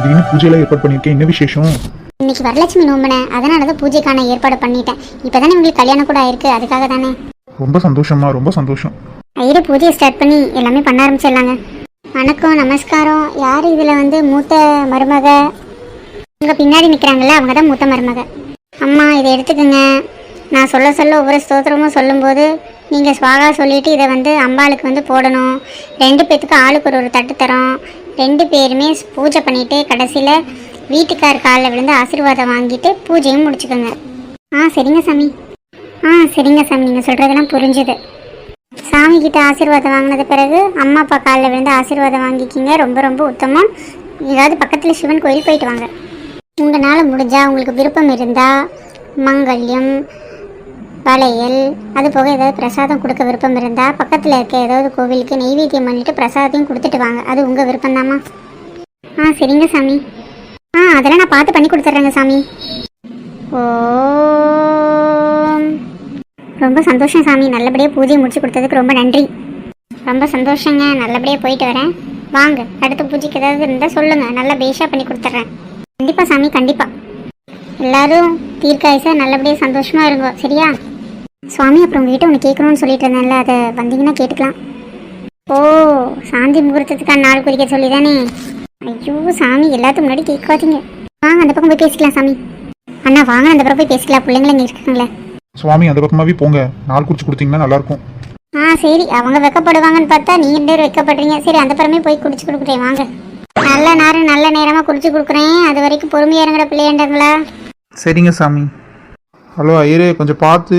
திடீர்னு பூஜையெல்லாம் ஏற்பாடு பண்ணியிருக்கேன், என்ன விசேஷம்? இன்னைக்கு வரலட்சுமி நோம்புனே, அதனால தான் பூஜைக்கான ஏற்பாடு பண்ணிட்டேன். இப்போதானே உங்களுக்கு கல்யாணம் கூட ஆயிருக்கு, அதுக்காக தானே. ரொம்ப சந்தோஷமா, ரொம்ப சந்தோஷம். ஐயரு பூஜையை ஸ்டார்ட் பண்ணி எல்லாமே பண்ண ஆரம்பிச்சிடலாங்க. வணக்கம், நமஸ்காரம். யார் இதில் வந்து மூத்த மருமக? உங்கள் பின்னாடி நிற்கிறாங்கல்ல, அவங்க தான் மூத்த மருமக. அம்மா இதை எடுத்துக்கோங்க. நான் சொல்ல சொல்ல ஒவ்வொரு ஸ்தோத்திரமும் சொல்லும்போது நீங்கள் ஸ்வாகா சொல்லிவிட்டு இதை வந்து அம்பாளுக்கு வந்து போடணும். 2 பேத்துக்கு ஆளுக்கு ஒரு தட்டு தரோம். 2 பேருமே பூஜை பண்ணிவிட்டு கடைசியில் வீட்டுக்கார் காலில் விழுந்து ஆசீர்வாதம் வாங்கிட்டு பூஜையும் முடிச்சுக்கோங்க. சரிங்க சாமி. சரிங்க சாமி, நீங்கள் சொல்கிறதெல்லாம் புரிஞ்சுது. சாமி கிட்ட ஆசீர்வாதம் வாங்கினது பிறகு அம்மா அப்பா காலில் விழுந்து ஆசீர்வாதம் வாங்கிக்கிங்க. ரொம்ப ரொம்ப உத்தமம். ஏதாவது பக்கத்தில் சிவன் கோயில் போயிட்டு வாங்க. உங்களால் முடிஞ்சால் உங்களுக்கு விருப்பம் இருந்தால் மங்கல்யம், வளையல், அது போக ஏதாவது பிரசாதம் கொடுக்க விருப்பம் இருந்தால் பக்கத்தில் இருக்க ஏதாவது கோவிலுக்கு நெய்வேத்தியம் பண்ணிவிட்டு பிரசாதத்தையும் கொடுத்துட்டு வாங்க. அது உங்கள் விருப்பம்தாம்மா. சரிங்க சாமி. அதெல்லாம் நான் பார்த்து பண்ணி கொடுத்துட்றேங்க சாமி. ரொம்ப சந்தோஷம் சாமி. நல்லபடியாக பூஜையை முடிச்சு கொடுத்ததுக்கு ரொம்ப நன்றி. ரொம்ப சந்தோஷங்க. நல்லபடியாக போயிட்டு வரேன். வாங்க, அடுத்த பூஜைக்கு ஏதாவது இருந்தால் சொல்லுங்கள், நல்லா பேஷாக பண்ணி கொடுத்துட்றேன். கண்டிப்பாக சாமி, கண்டிப்பாக. எல்லாரும் தீர்க்காயசா நல்லபடியாக சந்தோஷமாக இருங்க, சரியா? சுவாமி, அப்புறம் உங்ககிட்ட ஒன்று கேட்கணும்னு சொல்லிட்டு இருந்தேன்ல, அதை வந்தீங்கன்னா கேட்டுக்கலாம். சாந்தி முகூர்த்தத்துக்கான நாள் குறிக்க சொல்லி தானே? ஐயோ சாமி, எல்லாத்துக்கும் முன்னாடி கேட்காதீங்க. வாங்க அந்த பக்கம் போய் பேசிக்கலாம் சாமி. அண்ணா வாங்க, அந்த பக்கம் போய் பேசிக்கலாம். பிள்ளைங்கள இங்கே இருக்காங்களே. சுவாமி, அந்த பக்கமாவே போங்க. நாள் குறிச்சு கொடுத்தீங்கன்னா நல்லாயிருக்கும். சரி. அவங்க வெக்கப்படுவாங்கன்னு பார்த்தா நீங்க 2 பேர் வெக்கப்படுறீங்க. சரி, அந்த பக்கமே போய் குடிச்சு கொடுக்குறேன். வாங்க. நல்ல நேரமாக குடிச்சு கொடுக்குறேன். அது வரைக்கும் பொறுமையாக இறங்குற பிள்ளையாண்டாங்களா? சரிங்க சாமி. ஹலோ ஐயரே, கொஞ்சம் பார்த்து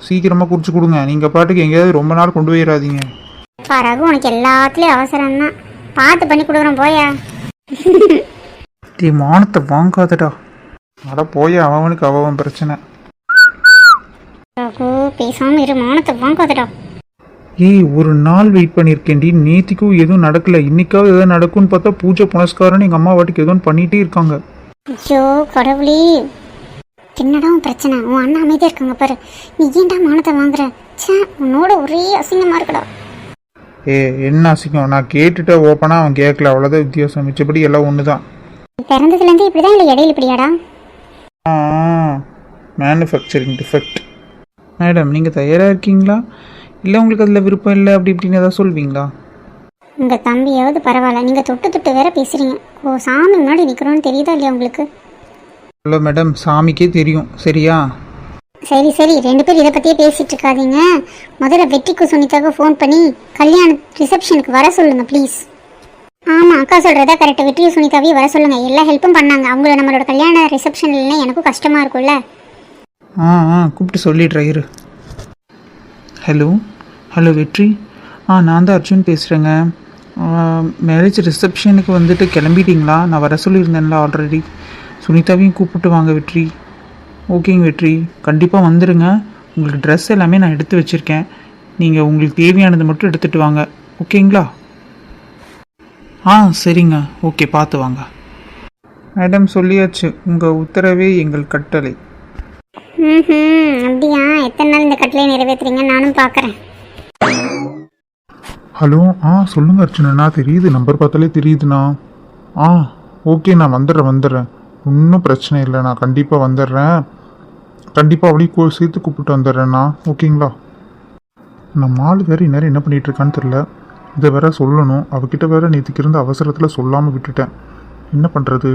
சீக்கிரமாக குறிச்சு கொடுங்க. நீங்கள் பாட்டுக்கு எங்கேயாவது ரொம்ப நாள் கொண்டு போயிடாதீங்க. ரகு, உனக்கு எல்லாத்துலேயும் அவசரம் தான். பார்த்து பண்ணி கொடுக்குறோம், போயா. மானத்தை வாங்காதடா. அட போயா, அவனுக்கு அவன் பிரச்சனை. ரகு, பேசாமல் இரு. மானத்தை வாங்காதடா. ஒரு நாள் வெயிட் பண்ணியிருக்கேன்டி. நேத்திக்கும் எதுவும் நடக்கல. இன்னைக்காவது எதாவது நடக்கும்னு பார்த்தா பூஜை புனஸ்காரன்னு எங்கள் அம்மா வாட்டுக்கு எதுவும் பண்ணிகிட்டே இருக்காங்க. ஐயோ கடவுளே, என்னடா உன் பிரச்சனை? உன் அண்ணா அமைதியாக இருக்காங்க பாரு. நீ ஏன்டா மானத்தை வாங்குற? உன்னோட ஒரே அசிங்கமாக இருக்கடா. என்ன அசிங்கம்? நான் கேட்டுட்ட ஓப்பனாக அவன் கேட்கல, அவ்வளோதான் வித்தியாசம். மிச்சப்படி எல்லாம் ஒன்று தான். பிறந்ததுலேருந்து இப்படி தான், இல்லை இடையில இப்படியாடா? Manufacturing defect. மேடம், நீங்கள் தயாராக இருக்கீங்களா? இல்லை உங்களுக்கு அதில் விருப்பம் இல்லை அப்படி இப்படின்னு ஏதாவது சொல்வீங்களா? உங்கள் தம்பியாவது பரவாயில்ல, நீங்கள் தொட்டு வேற பேசுகிறீங்க. சாமி முன்னாடி நிற்கிறோன்னு தெரியுதா இல்லையா உங்களுக்கு? ஹலோ மேடம், சாமிக்கே தெரியும், சரியா? சரி 2 பேர் இதை பற்றியே பேசிகிட்டு இருக்காதீங்க. முதல்ல வெற்றிக்கு சுனிதாவுக்கு ஃபோன் பண்ணி கல்யாண ரிசப்ஷனுக்கு வர சொல்லுங்கள் ப்ளீஸ். ஆமாம், அக்கா சொல்கிறதா கரெக்டாக. வெற்றி சுனிதாவையும் வர சொல்லுங்கள். எல்லா ஹெல்ப்பும் பண்ணாங்க. அவங்கள நம்மளோட கல்யாண ரிசப்ஷன் இல்லைன்னா எனக்கும் கஷ்டமாக இருக்கும்ல. கூப்பிட்டு சொல்லிடுறேன் இரு. ஹலோ வெற்றி. நான் தான் அர்ஜுன் பேசுகிறேங்க. மேரேஜ் ரிசப்ஷனுக்கு வந்துட்டு கிளம்பிட்டீங்களா? நான் வர சொல்லியிருந்தேன்ல ஆல்ரெடி. சுனிதாவையும் கூப்பிட்டு வாங்க வெற்றி. ஓகேங்க வெற்றி, கண்டிப்பாக வந்துடுங்க. உங்களுக்கு ட்ரெஸ் எல்லாமே நான் எடுத்து வச்சுருக்கேன். நீங்கள் உங்களுக்கு தேவையானது மட்டும் எடுத்துகிட்டு வாங்க, ஓகேங்களா? சரிங்க, ஓகே, பார்த்து வாங்க. மேடம் சொல்லியாச்சு, உங்கள் உத்தரவே எங்கள் கட்டளை. அப்படியா? எத்தனை நாள் இந்த கட்டளையை நிறைவேற்றுறீங்க, நானும் பார்க்குறேன். ஹலோ, சொல்லுங்க அர்ச்சனா. தெரியுது, நம்பர் பார்த்தாலே தெரியுதுண்ணா. ஓகே, நான் வந்துடுறேன். ஒன்றும் பிரச்சனை இல்லை, நான் கண்டிப்பாக வந்துடுறேன். கண்டிப்பாக அவளையும் சேர்த்து கூப்பிட்டு வந்துடுறேண்ணா, ஓகேங்களா? நம்ம ஆள் வேறு இந்நேரம் என்ன பண்ணிகிட்டு இருக்கான்னு தெரில. இதை வேற சொல்லணும். அவகிட்ட வேற நேற்றுக்கு இருந்த அவசரத்தில் சொல்லாமல் விட்டுட்டேன். என்ன பண்ணுறது?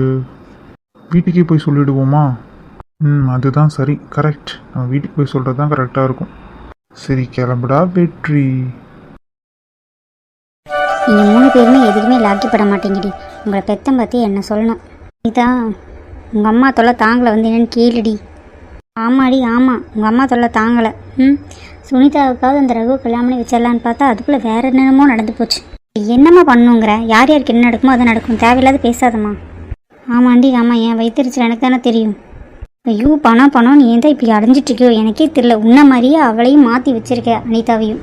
வீட்டுக்கே போய் சொல்லிவிடுவோமா? அதுதான் சரி, கரெக்ட். நம்ம வீட்டுக்கு போய் சொல்கிறது தான் கரெக்டாக இருக்கும். சரி, கிளம்புடா வெற்றி. நீங்கள் 3 பேருமே எதுக்குமே லாக்கிப்பட மாட்டேங்கிடி. உங்களை பெத்தம் பற்றி என்ன சொல்லணும்? இதான் உங்கள் அம்மா தொல்லை தாங்கலை, வந்து என்னென்னு கேளுடி. ஆமாடி, ஆமாம், உங்கள் அம்மா தொல்லை தாங்கலை. சுனிதாவுக்காவது அந்த ரகு கல்யாணம் பண்ணி வச்சிடலான்னு பார்த்தா அதுக்குள்ளே வேறு என்னென்னமோ நடந்து போச்சு. என்னம்மா பண்ணுங்கிற? யாருக்கு என்ன நடக்குமோ அது நடக்கும். தேவையில்லாத பேசாதம்மா. ஆமாண்டி, ஆமாம், என் வயிற்றுச்சல் எனக்கு தானே தெரியும். ஐயோ, பணம் நீ ஏன் தான் இப்படி அடைஞ்சிட்ருக்கியோ எனக்கே தெரியல. உன்ன மாதிரியே அவளையும் மாற்றி வச்சிருக்க, அனிதாவையும்.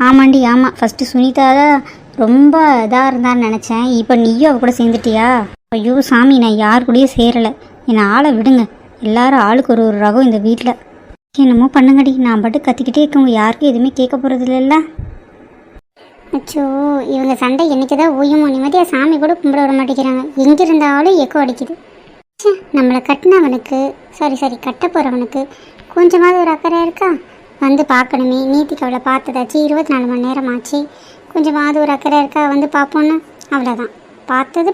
ஆமாண்டி, ஆமாம், ஃபஸ்ட்டு சுனிதா தான் ரொம்ப இதாக இருந்தான்னு நினச்சேன். இப்போ நீயும் அவ கூட சேர்ந்துட்டியா? ஐயோ சாமி, நான் யார் கூடயும் சேரலை. என்னை ஆளை விடுங்க. எல்லாரும் ஆளுக்கு ஒரு ரகம் இந்த வீட்டில். என்னமோ பண்ணுங்கடி. நான் பாட்டு கத்திக்கிட்டே இருக்கவங்க யாருக்கும் எதுவுமே கேட்க போகிறது இல்லைல்ல. அச்சோ, இவங்க சண்டை என்னைக்கு தான் ஓயுமோ, நிம்மதியாக சாமி கூட கும்பிட விட மாட்டேங்கிறாங்க. எங்கே இருந்தாலும் எக்கோ அடிக்குது. ச்சே, நம்மளை கட்டினவனுக்கு சாரி கட்ட போகிறவனுக்கு கொஞ்சமாவது ஒரு அக்கறை இருக்கா? வந்து பார்க்கணுமே, நீதிக்கு அவளை பார்த்ததாச்சு 24 மணி நேரம் ஆச்சு, கொஞ்சமாவது ஒரு அக்கறை இருக்கா? வந்து பார்ப்போன்னு அவ்வளோதான். பார்த்தது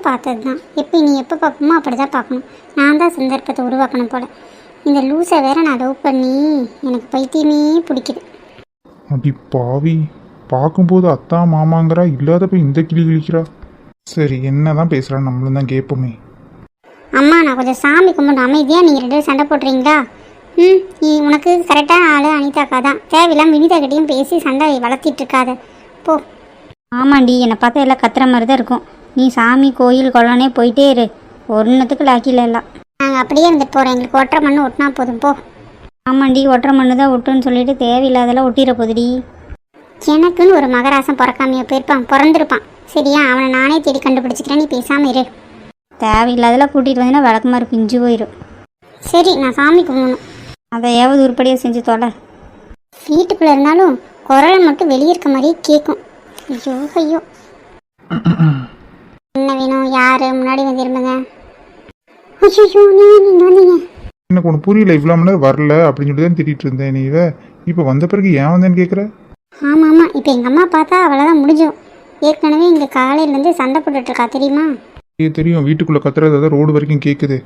தான். நீ எப்போ பார்ப்போமோ அப்படி தான் பார்க்கணும். நான் தான் சந்தர்ப்பத்தை உருவாக்கணும் போல். இந்த லூஸை வேற நான் லவ் பண்ணி எனக்கு பைத்தியமே பிடிக்குது. அடி பாவி, பார்க்கும்போது அத்தா மாமாங்கிறா, இல்லாதப்ப இந்த கிளி கிழிக்கிறா. சரி, என்ன தான் பேசுகிறா, நம்மளும் தான் கேட்போமே. அம்மா, நான் கொஞ்சம் சாமி கும்பிடணும். அமைதியாக நீங்கள் 2 பேரும் சண்டை போட்டுறீங்களா? நீ உனக்கு கரெக்டான ஆள் அனிதாக்கா தான். தேவையில்லாம வினிதாக்கிட்டையும் பேசி சண்டை வளர்த்திட்டு இருக்காத போ. ஆமாண்டி, என்னை பார்த்தா எல்லாம் கத்துற மாதிரி தான் இருக்கும். நீ சாமி கோயில் கொள்ளனே போயிட்டே இரு, ஒன்றுத்துக்கு லாக்கில எல்லாம். நாங்கள் அப்படியே இருந்துட்டு போகிறோம். எங்களுக்கு ஒற்றை மண்ணு ஒட்டினா போதும் போ. ஆமாண்டி, ஒட்டுற மண்ணு தான் ஒட்டுன்னு சொல்லிட்டு தேவையில்லாதெல்லாம் ஒட்டிட போதுடி. எனக்குன்னு ஒரு மகராசம் பிறக்காமையோ போயிருப்பான், பிறந்திருப்பான். சரியா, அவனை நானே தேடி கண்டுபிடிச்சிக்கிறேன். நீ பேசாமல் இரு. தேவையில்லாதெல்லாம் கூட்டிகிட்டு வந்தீங்கன்னா விளக்குமாறு பிஞ்சு போயிடும். சரி, நான் சாமி கும்பிடணும். அதையாவது உருப்படியாக செஞ்சு தொலை. வீட்டுக்குள்ளே இருந்தாலும் குரல் மட்டும் வெளியே இருக்க மாதிரியே கேட்கும். ஐயோ என்ன வேணும்? யாரு? முன்னாடி வந்து இருந்துங்க. ஐயோ, நீங்கள் வந்தீங்க. எனக்கு ஒன்று புரியல, இவ்வளோ மணி நேரம் வரல அப்படின்னு சொல்லிட்டு தான் திட்டிகிட்டு இருந்தேன். நீ இப்போ வந்த பிறகு ஏன் வந்தேன்னு கேட்குற? ஆமாம், இப்போ எங்கள் அம்மா பார்த்தா அவ்வளோதான் முடிஞ்சோம். ஏற்கனவே இங்கே காலையிலேருந்து சண்டை போட்டுட்ருக்கா, தெரியுமா? தெரியும், வீட்டுக்குள்ளே கத்துறது தான் ரோடு வரைக்கும் கேட்குது.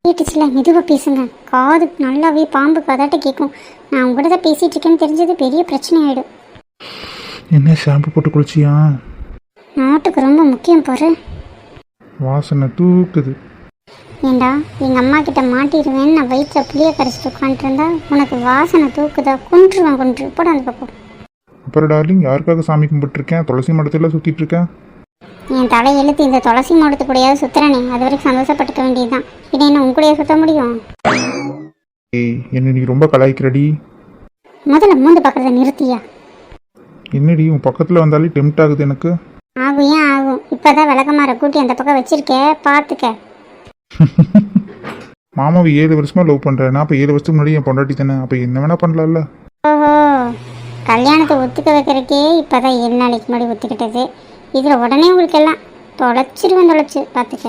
கேட்டுச்சுல, மெதுவாக பேசுங்க. காது நல்லாவே பாம்பு காதாட்ட கேட்கும். நான் உங்கள்கிட்ட தான் பேசிகிட்டு இருக்கேன்னு தெரிஞ்சது பெரிய பிரச்சனை ஆகிடும். என்ன ஷாம்பு போட்டு குளிச்சியா? நாட்டுக்கு ரொம்ப முக்கியம் பாரு. வாசனை தூக்குது. ஏண்டா, எங்கள் அம்மா கிட்ட மாட்டிடுவேன்னு நான் வயிற்றில் புளிய கரைச்சிட்டு உட்காந்துருந்தா உனக்கு வாசனை தூக்குதா? கொன்று போட அந்த பக்கம். அப்புறம் டார்லிங், யாருக்காக சாமி கும்பிட்டுருக்கேன்? துளசி மடத்தில் சுற்றிட்டு இருக்கேன். என் தலை எழுத்து இந்த துளசி மாடத்து கூடயாவது சுத்துறனே, அது வரைக்கும் சந்தோஷப்பட்டுக்க வேண்டியதுதான். இதை என்ன உன் கூடயே சுத்த முடியும்? ஏய், என்ன நீ ரொம்ப கலாய்க்கிறடி. முதல்ல மூந்து பார்க்குறத நிறுத்தியா? என்னடி, உன் பக்கத்தில் வந்தாலே டெம்ட் ஆகுது எனக்கு. ஆகும், ஏன் ஆகும். இப்போதான் விளக்கமாற கூட்டி அந்த பக்கம் வச்சிருக்க, பார்த்துக்க. மாமாவை 7 வருஷமா லவ் பண்ணுறேன். நான் இப்போ 7 வருஷத்துக்கு முன்னாடி என் பொண்டாட்டி தானே, அப்போ என்ன வேணா பண்ணலாம்ல. ஓஹோ, கல்யாணத்தை ஒத்துக்க வைக்கிறக்கே இப்போதான் 7 நாளைக்கு முன்னாடி ஒத்துக்கிட்டது. இதில் உடனே உங்களுக்கு எல்லாம் தொலைச்சு பார்த்துக்க.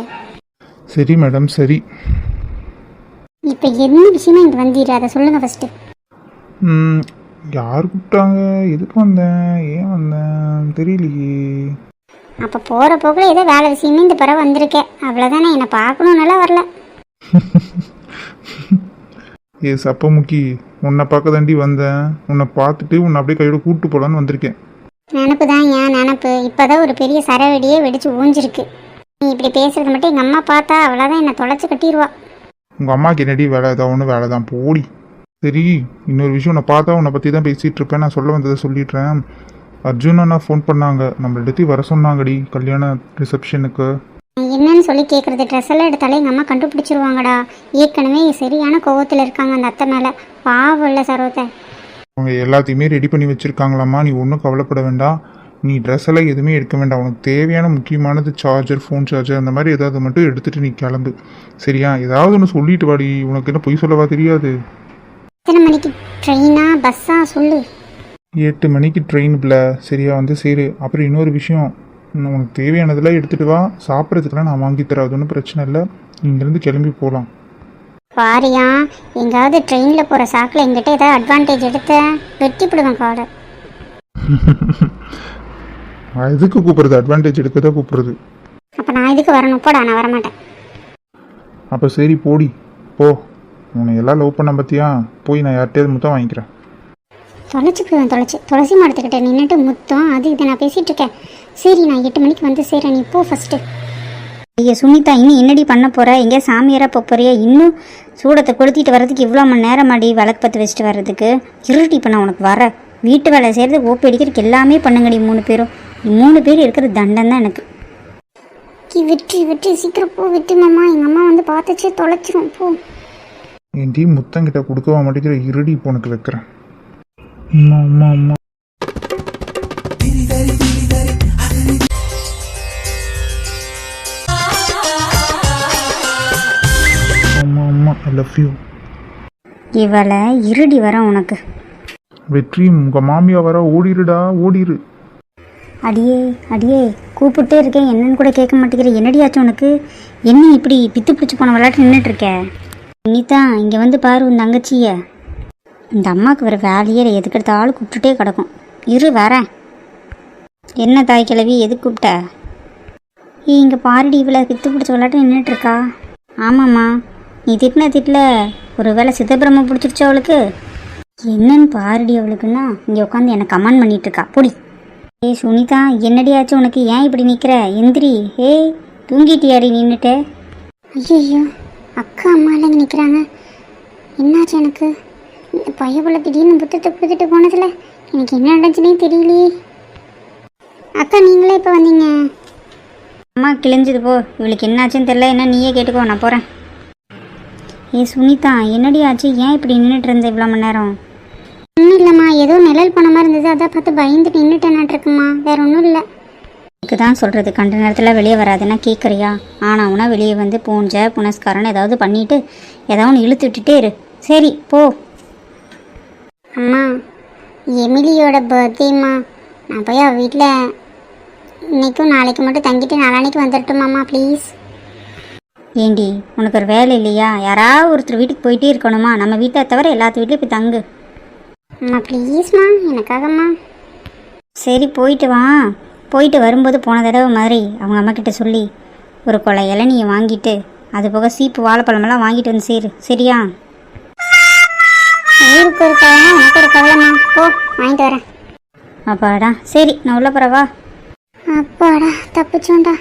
சரி மேடம், சரி. இப்போ என்ன விஷயமா இங்கே வந்தீரு, அதை சொல்லுங்கள் ஃபஸ்ட்டு. யார் கூப்பிட்டாங்க? எதுக்கு வந்தேன்? ஏன் வந்தேன் தெரியலையே. அப்போ போகிற போக்கில் ஏதோ வேலை விஷயமே இந்த பிறகு வந்திருக்கேன், அவ்வளோதானே. என்னை பார்க்கணுன்னால வரல. அப்போ முக்கி, உன்னை பார்க்க தாண்டி வந்தேன். உன்னை பார்த்துட்டு உன்னை அப்படியே கையோட கூப்பிட்டு போகலான்னு வந்திருக்கேன். நினப்பு தான் ஏன் நினப்பு. இப்போதான் ஒரு பெரிய சரவெடியே வெடிச்சு ஊஞ்சிருக்கு. நீ இப்படி பேசுறது மட்டும் எங்கள் அம்மா பார்த்தா அவ்வளோதான், என்னை தொலைச்சி கட்டிடுவா. உங்கள் அம்மாவுக்கு என்னடி வேலை? ஏதாவது ஒன்று வேலை தான், போடி. சரி, இன்னொரு விஷயம், உன்னை பார்த்தா உன்னை பற்றி தான் பேசிகிட்டு இருப்பேன். நான் சொல்ல வந்ததை சொல்லிடுறேன். அர்ஜுன் அண்ணா ஃபோன் பண்ணாங்க, நம்மள எடுத்து வர சொன்னாங்கடி கல்யாண ரிசப்ஷனுக்கு. என்னன்னு சொல்லி கேட்குறது? ட்ரெஸ் எல்லாம் எடுத்தாலே எங்கள் அம்மா கண்டுபிடிச்சிருவாங்கடா. ஏற்கனவே சரியான கோவத்தில் இருக்காங்க அந்த அத்தை மேலே. பாவம் இல்லை சரோத்தை. அவங்க எல்லாத்தையுமே ரெடி பண்ணி வச்சுருக்காங்களாம்மா, நீ ஒன்றும் கவலைப்பட வேண்டாம். நீ ட்ரெஸ் எல்லாம் எதுவுமே எடுக்க வேண்டாம். உனக்கு தேவையான முக்கியமானது சார்ஜர், ஃபோன் சார்ஜர், அந்த மாதிரி ஏதாவது மட்டும் எடுத்துகிட்டு நீ கிளம்பு, சரியா? ஏதாவது ஒன்று சொல்லிட்டு வாடி. உனக்கு என்ன பொய் சொல்லவா தெரியாது? எத்தனை மணிக்கு ட்ரெயினா பஸ்ஸா சொல்லு? 8 மணிக்கு ட்ரெயின் பிள்ளை, சரியா? வந்து சரி. அப்புறம் இன்னொரு விஷயம், உனக்கு தேவையானதெல்லாம் எடுத்துகிட்டு வா. சாப்பிட்றதுக்கெல்லாம் நான் வாங்கி தரேன், அது ஒன்றும் பிரச்சனை இல்லை. இங்கேருந்து கிளம்பி போகலாம். பாரியா, எங்காவது ட்ரெயினில் போகிற சாக்கில் எங்கிட்ட ஏதாவது அட்வான்டேஜ் எடுத்த வெட்டி போடுவேன் காடை. எதுக்கு கூப்பிட்றது? அட்வான்டேஜ் எடுக்க தான் கூப்பிட்றது. அப்போ நான் இதுக்கு வரணும்? போடா, நான் வரமாட்டேன். அப்போ சரி போடி போ. உன்னை எல்லாம் லவ் பண்ண பற்றியா? போய் நான் யார்கிட்டயாவது முத்தம் வாங்கிக்கிறேன். தொலைச்சிக்குவேன், துளசி மாடத்துக்கிட்ட நின்றுட்டு முத்தம் அது இதை நான் பேசிகிட்டு இருக்கேன். சரி, நான் 8 மணிக்கு வந்து சேரேன், நீ போ ஃபஸ்ட்டு. ஐயா சுனிதா, இன்னும் என்னடி பண்ண போகிற? எங்கேயா சாமியாராக போறியா? இன்னும் சூடத்தை கொளுத்திட்டு வர்றதுக்கு இவ்வளோ மணி நேரம் ஆடி, விளக்கு பற்ற வச்சுட்டு வர்றதுக்கு. இருட்டி இப்போ நான் உனக்கு வர வீட்டு வேலை செய்கிறது, ஓப்பி அடிக்கிறதுக்கு எல்லாமே பண்ணுங்கடி 3 பேரும். 3 பேர் இருக்கிற தண்டம் தான் எனக்கு. விட்டு சீக்கிரம் போ. விட்டு மாமா, எங்கள் அம்மா வந்து பார்த்துச்சு தொலைச்சிரும், போ. என் டீ முத்தங்கிட்ட கொடுக்கவா மாட்டேங்கிற? இருடி இப்போ உனக்கு வைக்கிறேன். அம்மா அம்மா அம்மா. அம்மா அம்மா, ஐ லவ் யூ. இவளை இருடி வர உனக்கு. வெற்றி, உங்கள் மாமியா வர, ஓடிருடா ஓடிரு. அடியே அடியே கூப்பிட்டே இருக்கேன், என்னன்னு கூட கேட்க மாட்டேங்கிற. என்னடியாச்சும் உனக்கு? என்ன இப்படி பித்து பிடிச்சி போன விளையாட்டு நின்றுட்டுருக்க? இனிதான் இங்கே வந்து பாரு உன் தங்கச்சிய. இந்த அம்மாவுக்கு வேறு வேலையே இல்லை, எதுக்கு எடுத்தாலும் கூப்பிட்டுட்டே கிடக்கும். இரு வரேன். என்ன தாய் கிழவி, எதுக்கு கூப்பிட்ட? இங்கே பாருடி, இவ்வளோ பித்து பிடிச்ச விளையாட்டு நின்றுட்டுருக்கா. ஆமாம்மா, நீ திட்டின திட்டில் ஒரு வேளை சித்தப்பிரம பிடிச்சிருச்சா அவளுக்கு? என்னன்னு பாருடி அவளுக்குன்னா இங்கே உட்காந்து எனக்கு கமெண்ட் பண்ணிகிட்ருக்கா. பொடி. ஏய் சுனிதா, என்னடியாச்சும் உனக்கு? ஏன் இப்படி நிற்கிற? எந்திரி. ஏய் தூங்கிட்டியாடி நின்றுட்டு? ஐயோ, அக்கா அம்மா இல்லைங்க நிற்கிறாங்க. என்னாச்சு எனக்கு? இந்த பையக்குள்ள திடீர்னு புத்தத்தை கொடுத்துட்டு போனதில் எனக்கு என்ன நடந்துச்சுன்னே தெரியலையே. அக்கா நீங்களே இப்போ வந்தீங்க? அம்மா கிழிஞ்சது போ, இவளுக்கு என்னாச்சுன்னு தெரில. என்ன நீயே கேட்டுக்கோ, நான் போகிறேன். ஏய் சுனிதா, என்னடி ஆச்சு? ஏன் இப்படி நின்றுட்டு இருந்த இவ்வளோ மணி நேரம்? ஒன்றும் இல்லைம்மா, ஏதோ நிழல் போன மாதிரி இருந்தது, அதை பார்த்து பயந்துட்டு நின்றுட்டேனாட்டிருக்குமா, வேற ஒன்றும் இல்லை. இதுக்கு தான் சொல்கிறது, கண்ட நேரத்தில் வெளியே வராதுன்னா கேட்குறியா? ஆனாவுனா வெளியே வந்து பூஞ்சை புனஸ்காரன்னு ஏதாவது பண்ணிவிட்டு ஏதாவது ஒன்று இழுத்து விட்டுட்டே இரு. சரி போ. அம்மா, எமிலியோட பர்த்டேம்மா. நான் போய் அவள் வீட்டில் இன்னைக்கும் நாளைக்கு மட்டும் தங்கிட்டு நாளானைக்கு வந்துடட்டுமாம்மா ப்ளீஸ்? ஏண்டி உனக்கு ஒரு வேலை இல்லையா? யாராவது ஒருத்தர் வீட்டுக்கு போயிட்டே இருக்கணுமா? நம்ம வீட்டை தவிர எல்லாத்து வீட்லேயும் போய் தங்கு. அம்மா ப்ளீஸ்மா, எனக்காகம்மா. சரி போயிட்டு வா. போயிட்டு வரும்போது போன தடவை மாதிரி அவங்க அம்மாக்கிட்ட சொல்லி ஒரு கொலை இளநியை வாங்கிட்டு அது போக சீப்பு வாழைப்பழமெல்லாம் வாங்கிட்டு வந்து சேரு. சரியா? ஊருக்கு ஒரு கவலை, உனக்கு ஒரு கவலைம்மா. போ, வாங்கிட்டு வரேன். அப்பாடா சரி, நான் உள்ள போகிறவா. அப்பாடா, தப்பிச்சோண்டா.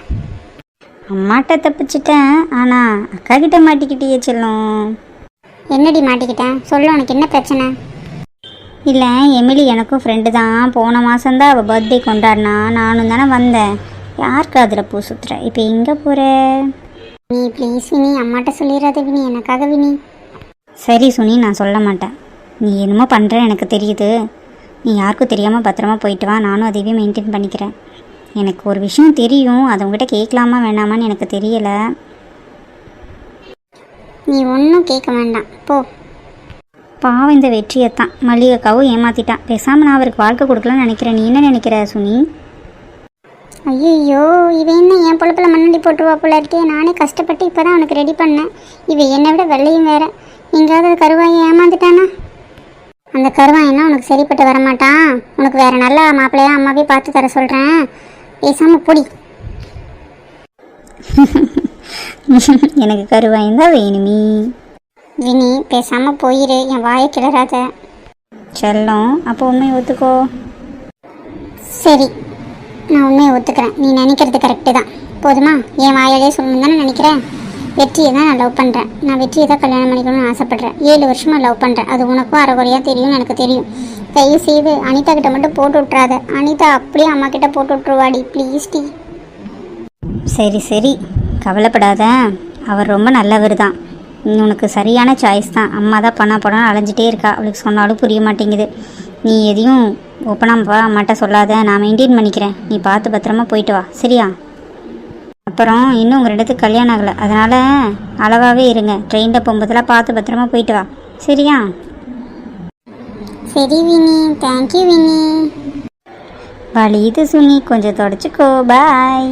அம்மாட்ட தப்பிச்சிட்டேன், ஆனால் அக்கா கிட்ட மாட்டிக்கிட்டே செல்லும். என்னடி மாட்டிக்கிட்டேன்? சொல்லு, உனக்கு என்ன பிரச்சனை? இல்லை, எமிலி எனக்கும் ஃப்ரெண்டு தான். போன மாதம்தான் அவள் பர்த்டே கொண்டாடினா, நானும் தானே வந்தேன். யாருக்கு அதில் பூ சுற்றுற? இப்போ எங்கே போகிற? நீ ப்ளீஸ் வினி, அம்மாட்ட சொல்லிடாத வினி, எனக்காக வினி. சரி சுனி, நான் சொல்ல மாட்டேன். நீ என்னமோ பண்ணுற எனக்கு தெரியுது. நீ யாருக்கும் தெரியாமல் பத்திரமா போயிட்டு வா. நானும் அதையே மெயின்டைன் பண்ணிக்கிறேன். எனக்கு ஒரு விஷயம் தெரியும், அதை உங்ககிட்ட கேட்கலாமா வேணாமான்னு எனக்கு தெரியலை. நீ ஒன்றும் கேட்க வேண்டாம், போ. பாவம் இந்த வெற்றியைத்தான் மல்லிகைக்காவும் ஏமாற்றிட்டான். பேசாமல் நான் அவருக்கு வாழ்க்கை கொடுக்கலான்னு நினைக்கிறேன். நீ என்ன நினைக்கிற சுனி? ஐயோ, இவன் என்ன என் பொழப்பில் மண்ணடி போட்டுருவா போல இருக்கே. நானே கஷ்டப்பட்டு இப்போ தான் அவனுக்கு ரெடி பண்ணேன். இவன் என்னை விட வெள்ளையும் வேற. எங்கேயாவது கருவாயை ஏமாந்துட்டானா? அந்த கருவாயெல்லாம் உனக்கு சரிப்பட்டு வரமாட்டான். உனக்கு வேற நல்ல மாப்பிள்ளையா அம்மாவே பார்த்து தர சொல்கிறேன். பேசாமல் பொடி. எனக்கு கருவாயந்தான் வேணுமே. வினி, பேசாமல் போயிரு, என் வாயை கிளறாத. செல்லம், அப்போ உண்மையை ஒத்துக்கோ. சரி, நான் உண்மையை ஒத்துக்கிறேன். நீ நினைக்கிறது கரெக்டு தான். போதுமா? என் வாயாலே சொல்லணும் தானே நினைக்கிறேன். வெற்றியை தான் நான் லவ் பண்ணுறேன். நான் வெற்றியை தான் கல்யாணம் பண்ணிக்கணும்னு ஆசைப்பட்றேன். 7 வருஷமாக லவ் பண்ணுறேன். அது உனக்கும் அரைகுறையாக தெரியும்னு எனக்கு தெரியும். தயவு செய்து அனிதா கிட்ட மட்டும் போட்டு விட்றாத. அனிதா அப்படியே அம்மா கிட்ட போட்டு விட்ருவாடி ப்ளீஸ் டி. சரி சரி, கவலைப்படாத. அவர் ரொம்ப நல்லவர் தான். உனக்கு சரியான சாய்ஸ் தான். அம்மா தான் பணம் அலைஞ்சிட்டே இருக்கா. அவளுக்கு சொன்னாலும் புரிய மாட்டேங்குது. நீ எதையும் ஓப்பனாக அம்மாட்ட சொல்லாத. நான் மெயின்டைன் பண்ணிக்கிறேன். நீ பார்த்து பத்திரமா போயிட்டு வா. சரியா? அப்புறம் இன்னும் உங்கள் 2 பேத்துக்கு கல்யாணம் ஆகலை, அதனால் அளவாகவே இருங்க. ட்ரெயினில் போகும்போதெல்லாம் பார்த்து பத்திரமா போயிட்டு வா. சரியா? சரி வினி, தேங்க்யூ வினி. வலியுது சுனி, கொஞ்சம் தொடச்சிக்கோ. பாய்.